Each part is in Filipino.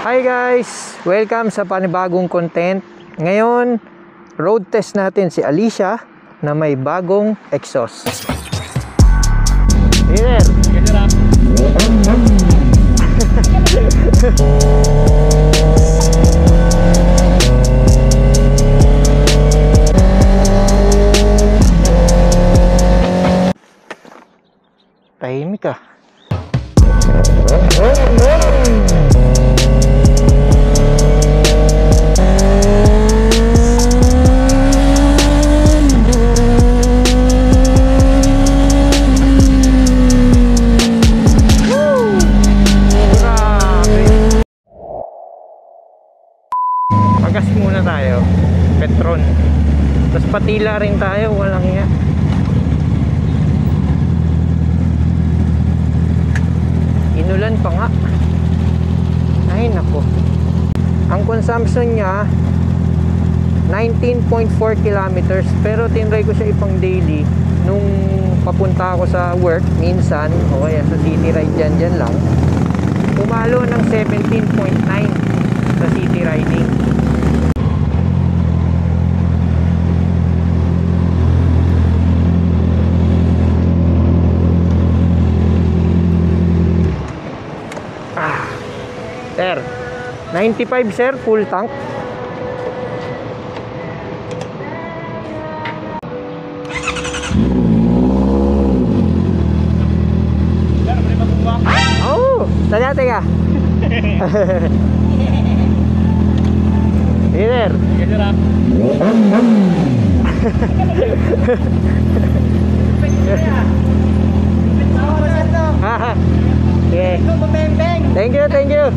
Hi guys! Welcome sa panibagong content. Ngayon, road test natin si Alicia na may bagong exhaust. Hey there! Tahimik ka. Magas muna tayo, Petron. Tapos patila rin tayo, walang iya. Inulan pa nga. Ay nako. Ang consumption niya 19.4 kilometers, pero tinry ko siya ipang daily nung papunta ako sa work minsan o kaya sa city ride dyan lang. Pumalo ng 17.9 sa city riding. Sir, 95 sir, full tank. Oh, tanya ka. Hey there. Okay. Thank you.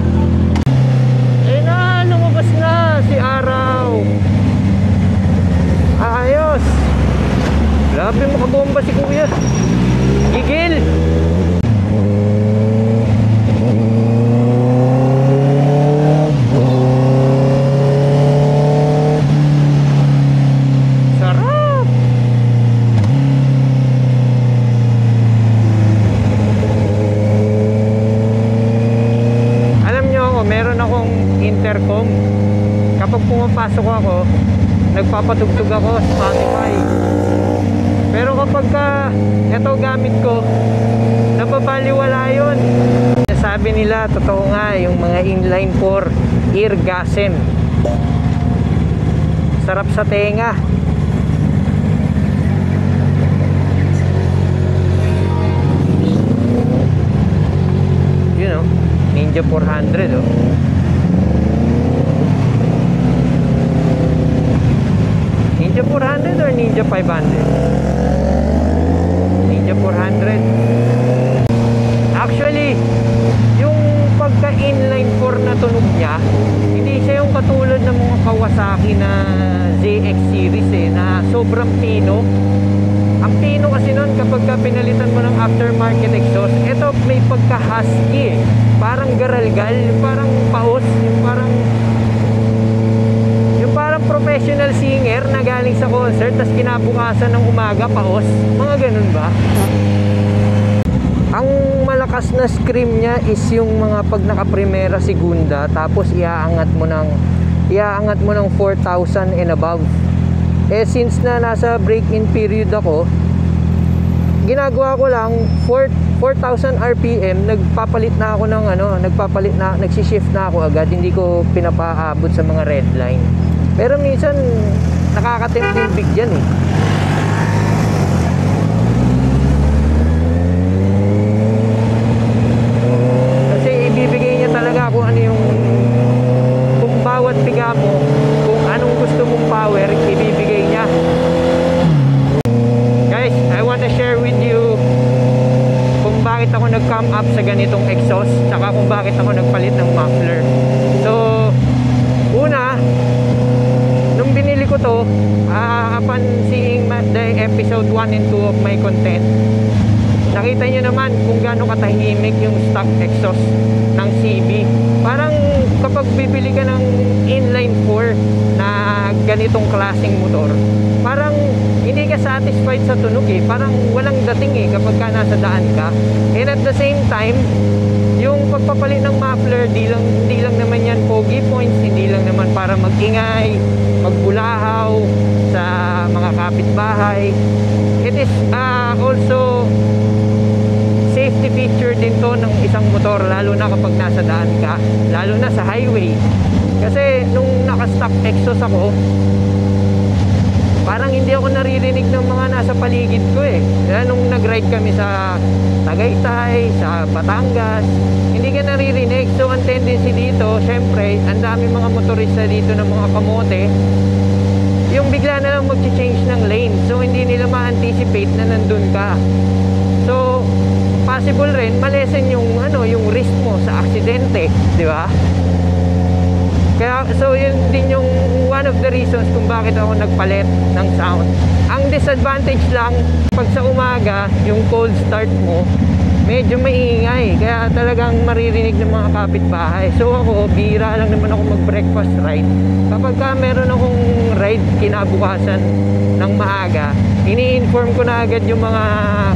Eh na, lumabas na si Araw. Ayos. Grabe, makabomba si Kuya. Gigil. Sarap. Alam nyo ako, meron akong intercom. Kapag pumapasok ako, nagpapatugtog ako sa Spotify. Pero kapag ito gamit ko, napapaliwala yun. Sabi nila, totoo nga, yung mga inline 4 eargasm. Sarap sa tenga. You know, Ninja 400 oh. Ninja 400 or Ninja 500? Ninja 400. Actually, yung pagka inline 4 na tunog niya, hindi siya yung katulad ng mga Kawasaki na ZX series na sobrang pino. Ang pino kasi nun kapag pinalitan mo ng aftermarket exhaust, ito may pagka-husky parang garalgal, parang paos, yung parang professional singer na galing sa concert tas kinabukasan ng umaga paos, mga ganun ba? Ang malakas na scream niya is yung mga pag naka-primera segunda tapos iaangat mo ng 4,000 and above. Eh since na nasa break-in period ako, ginagawa ko lang 4,000 RPM, nagpapalit na ako ng nagsishift na ako agad, hindi ko pinapaabot sa mga red line. Pero minsan nakakatempting bigyan eh. Kasi ibibigay niya talaga kung ano yung, kung bawat piga mo, kung anong gusto mong power, ibibigay niya. Guys, I want to share with you kung bakit ako nag-come up sa ganitong exhaust, tsaka kung bakit ako nagpalit ng muffler. So, una, nung binili ko to, upon seeing the episode 1 and 2 of my content, nakita nyo naman kung gaano katahimik yung stock exhaust ng CB. Parang kapag bibili ka ng inline 4 na ganitong klaseng motor, parang hindi ka satisfied sa tunog eh. Parang walang dating eh kapag ka nasa daan ka. And at the same time, yung pagpapalit ng muffler, di lang naman yan magingay, magbulahaw sa mga kapitbahay. It is also safety feature din to ng isang motor, lalo na kapag nasa daan ka, lalo na sa highway. Kasi nung naka-stock exhaust ako, parang hindi ako naririnig ng mga nasa paligid ko eh. Kaya nung nag-ride kami sa Tagaytay, sa Batangas, hindi ka naririnig. So ang tendency dito, syempre, ang dami mga motorista dito ng mga kamote, yung bigla na lang mag-change ng lane. So hindi nila ma-anticipate na nandun ka. So possible rin malesen yung yung risk mo sa aksidente, di ba? Kaya so yun din yung one of the reasons kung bakit ako nagpalit ng sound. Ang disadvantage lang pag sa umaga, yung cold start mo, medyo maingay, kaya talagang maririnig ng mga kapitbahay. So ako, bira lang naman ako mag-breakfast ride. Kapag meron akong ride kinabukasan ng maaga, ini-inform ko na agad yung mga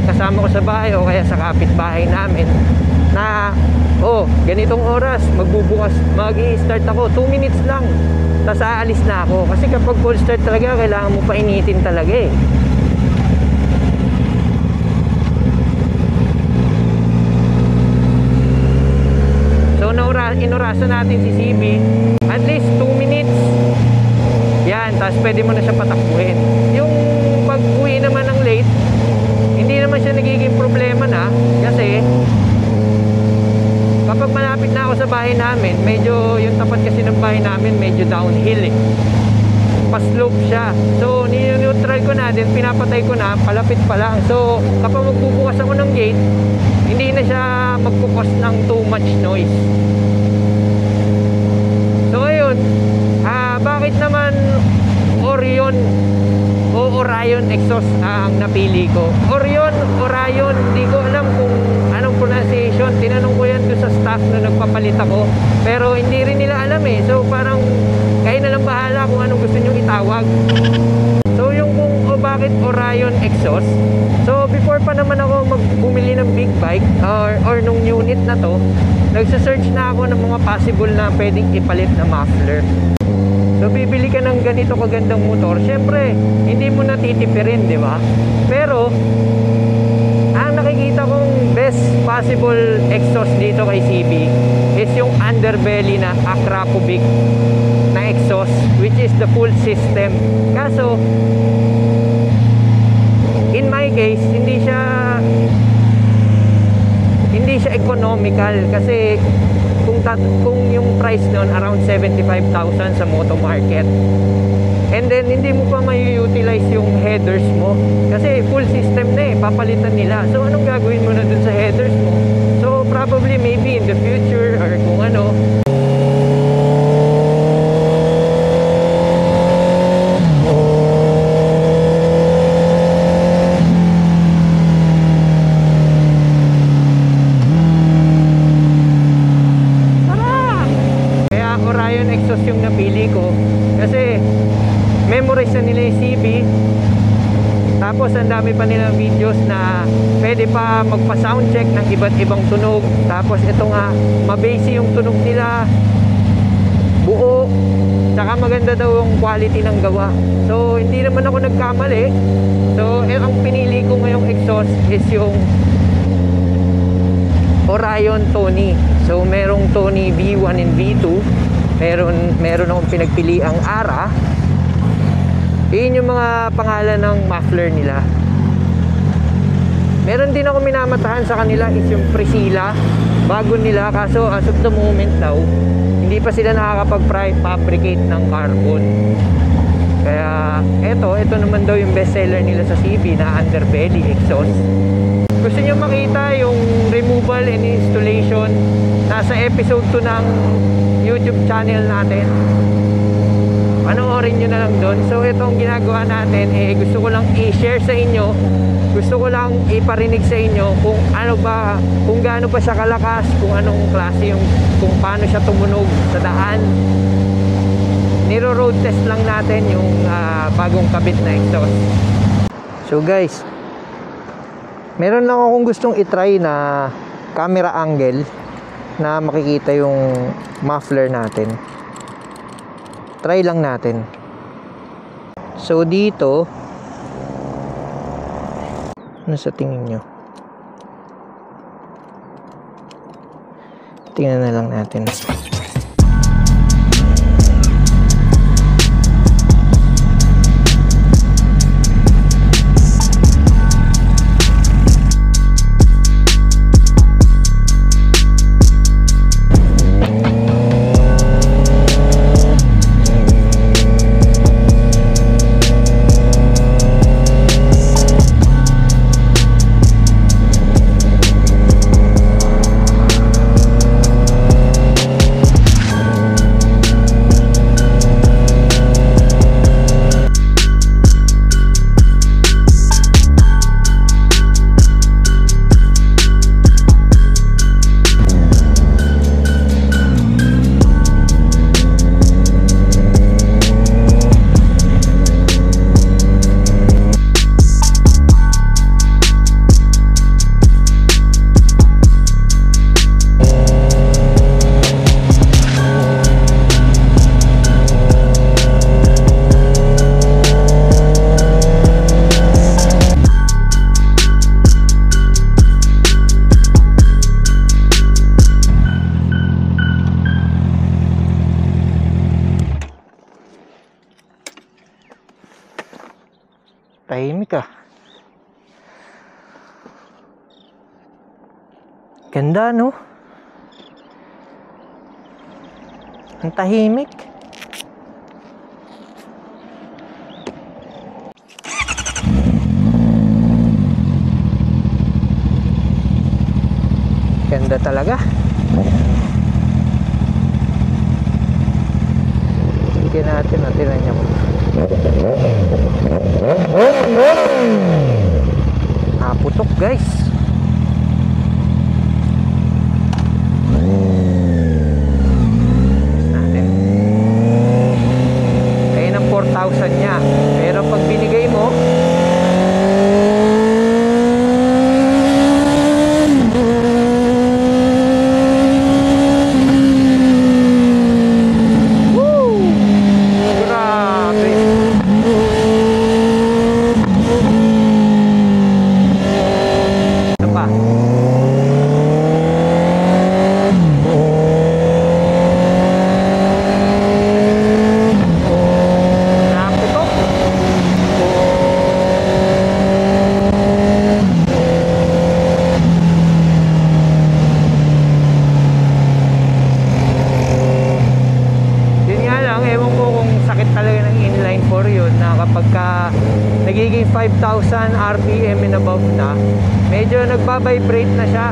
kasama ko sa bahay o kaya sa kapitbahay namin na ganitong oras magbubukas, mag-i-start ako, 2 minutes lang, tapos aalis na ako. Kasi kapag full start talaga, kailangan mo pa initin talaga eh. So inurasan natin si CB at least 2 minutes yan, tapos pwede mo na siya patakbuhin. Yung pag-uwi naman ng late, hindi naman siya nagiging problema na, kasi kapag malapit na ako sa bahay namin, medyo yung tapat kasi ng bahay namin medyo downhill eh, pa-slope siya. So ni-neutral ko na, then pinapatay ko na, palapit pa lang. So kapag magbubukas ako ng gate, hindi na siya magkukos ng too much noise. So ayun, bakit naman Orion o Orion exhaust ang napili ko? Orion, hindi ko alam kung anong pronunciation. Tinanong ko yan doon sa staff na nagpapalit ako, pero hindi rin nila alam eh. So parang kayo na lang bahala kung anong gusto nyo itawag. So yung kung bakit Orion exhaust, so before pa naman ako bumili ng big bike or nung unit na to, nagsa-search na ako ng mga possible na pwedeng ipalit na muffler. So bibili ka ng ganito kagandang motor, syempre hindi mo natitipirin, di ba? Pero ang nakikita kong best possible exhaust dito kay CB is yung underbelly na Akrapovic na exhaust, which is the full system. Kaso in my case, hindi siya economical, kasi kung yung price nun around 75,000 sa moto market, and then hindi mo pa may-utilize yung headers mo kasi full system na eh, papalitan nila. So anong gagawin mo na dun sa headers mo? So probably maybe in the future or kung ano. Yung napili ko kasi memorize na nila yung CB, tapos ang dami pa nilang videos na pwede pa magpa sound check ng iba't ibang tunog. Tapos ito nga, mabase yung tunog nila, buo, saka maganda daw yung quality ng gawa. So hindi naman ako nagkamali. So ang pinili ko ngayong exhaust is yung Orion Tony. So merong Tony V1 and V2, meron akong pinagpili ang ARA. Yun yung mga pangalan ng muffler nila. Meron din ako minamatahan sa kanila is yung Priscilla, bago nila, kaso as of the moment daw hindi pa sila nakakapag-fabricate ng carbon. Kaya ito naman daw yung best seller nila sa CB na underbelly exhaust. Gusto nyo makita yung removal and installation, nasa episode 2 ng YouTube channel natin, panoorin nyo na lang doon. So itong ginagawa natin, gusto ko lang i-share sa inyo, gusto ko lang iparinig sa inyo kung ano ba, kung gaano pa siya kalakas, kung anong klase yung, kung paano siya tumunog sa daan. Niro-road test lang natin yung bagong kabit na exhaust. So guys, meron lang akong gustong itry na camera angle na makikita yung muffler natin. Try lang natin. So dito, ano sa tingin nyo? Tingnan na lang natin. Tahimik ah. Ganda no? Ang tahimik. Ganda talaga. Tingnan natin, tingnan niyo. Naputok guys. Natin. Kaya ng 4,000 niya. Pero pag binigay mo, nagiging 5,000 RPM and above na, medyo nagba-vibrate na siya.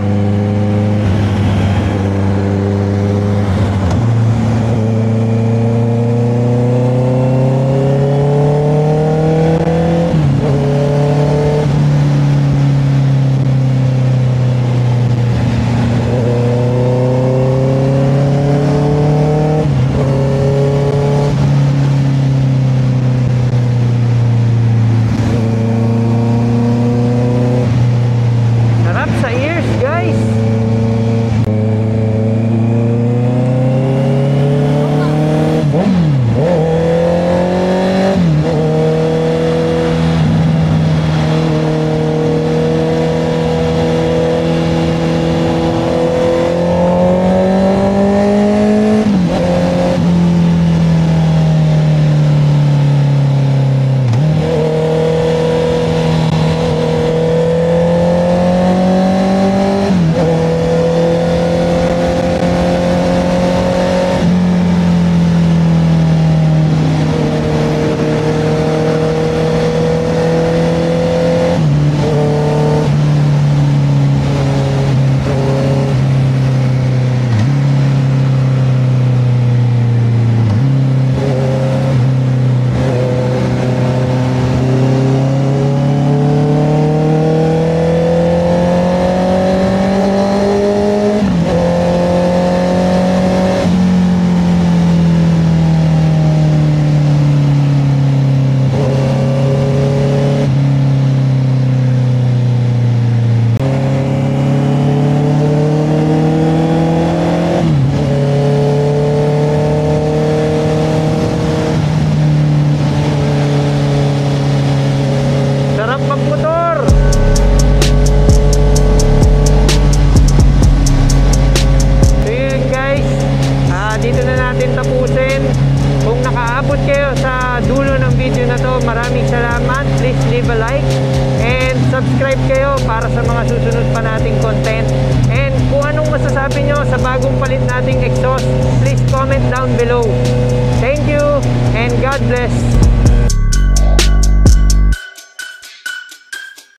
kayo. Maraming salamat. Please leave a like and subscribe kayo para sa mga susunod pa nating content. And kung anong masasabi nyo sa bagong palit nating exhaust, please comment down below. Thank you and God bless.